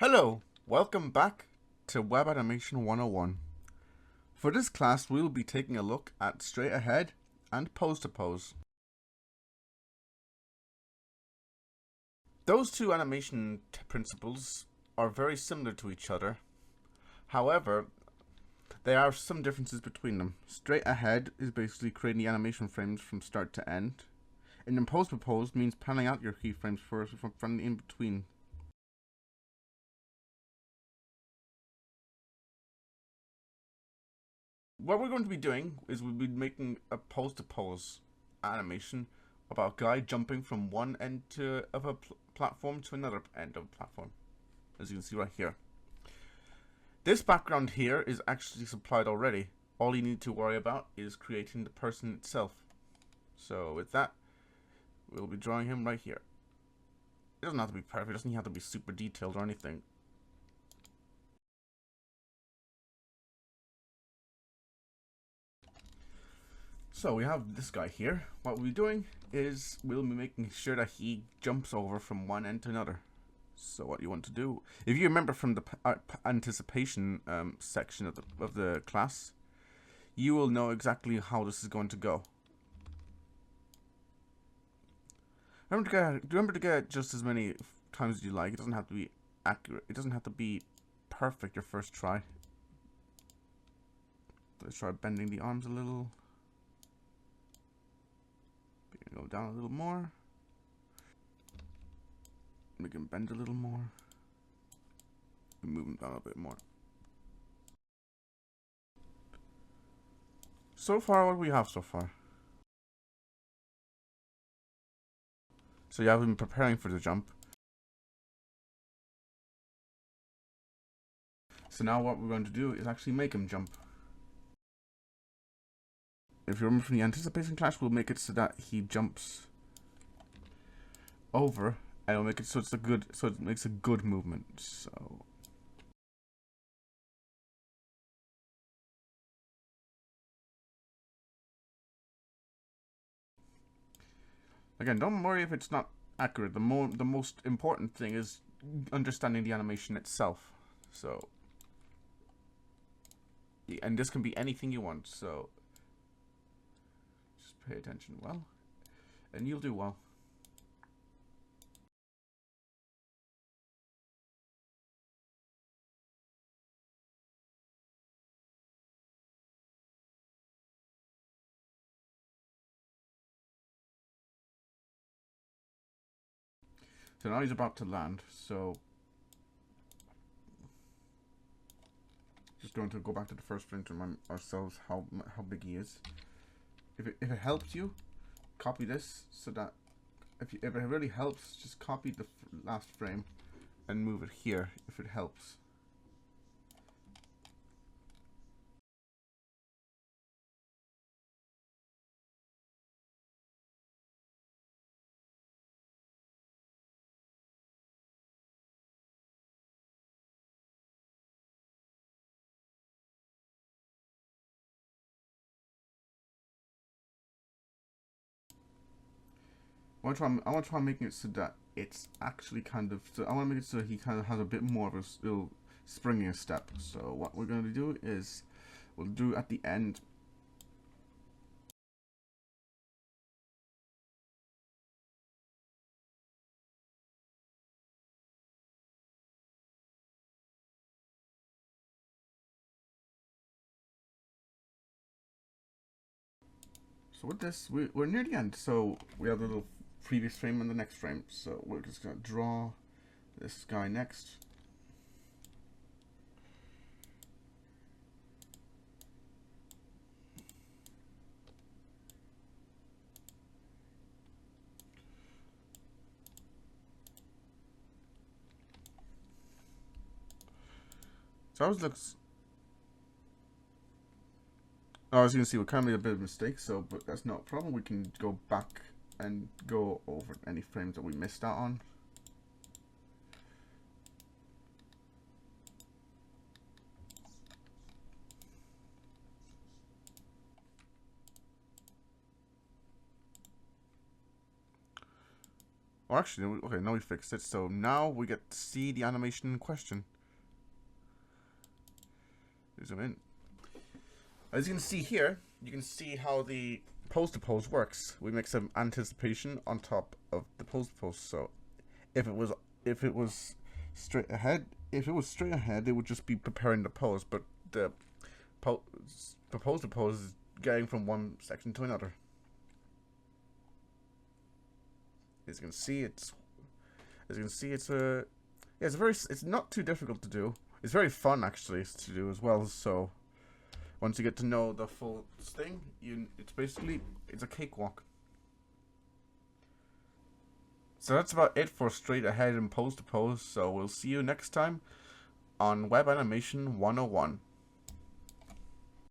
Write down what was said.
Hello, welcome back to Web Animation 101. For this class, we will be taking a look at straight ahead and pose to pose. Those two animation principles are very similar to each other. However, there are some differences between them. Straight ahead is basically creating the animation frames from start to end. And then pose to pose means panning out your keyframes first from the in between. What we're going to be doing is we'll be making a pose to pose animation about a guy jumping from one end of a platform to another end of a platform, as you can see right here. This background here is actually supplied already. All you need to worry about is creating the person itself. So with that, we'll be drawing him right here. It doesn't have to be perfect, it doesn't have to be super detailed or anything. So we have this guy here. What we'll be doing is we'll be making sure that he jumps over from one end to another. So what you want to do, if you remember from the anticipation section of the class, you will know exactly how this is going to go. Remember to get just as many times as you like. It doesn't have to be accurate. It doesn't have to be perfect your first try. Let's try bending the arms a little. Go down a little more. Make him bend a little more. Move him down a bit more. So far, what do we have so far? So you have him preparing for the jump. So now what we're going to do is actually make him jump. If you remember from the anticipation class, we'll make it so that he jumps over, and we'll make it so it makes a good movement. So again, don't worry if it's not accurate. The most important thing is understanding the animation itself. So, and this can be anything you want. So just pay attention well, and you'll do well. So now he's about to land. So just going to go back to the first frame to remind ourselves how big he is. If it helps you, copy this so that if it really helps, just copy the last frame and move it here if it helps. I want to try making it so that it's actually kind of. So I want to make it so he kind of has a bit more of a still springier step. So what we're going to do is we'll do at the end. So with this, we're near the end. So we have the little previous frame and the next frame. So we're just going to draw this guy next. So ours looks. Oh, as you can see, we kind of made a bit of a mistake. So, but that's not a problem. We can go back and go over any frames that we missed out on. actually, okay, now we fixed it. So now we get to see the animation in question. Zoom in. As you can see here, you can see how the pose to pose works. We make some anticipation on top of the pose to pose. So if it was straight ahead, it would just be preparing the pose. But the pose to pose is getting from one section to another. As you can see, it's not too difficult to do. It's very fun actually to do as well. So once you get to know the full thing, it's a cakewalk. So that's about it for straight ahead and pose to pose. So we'll see you next time on Web Animation 101.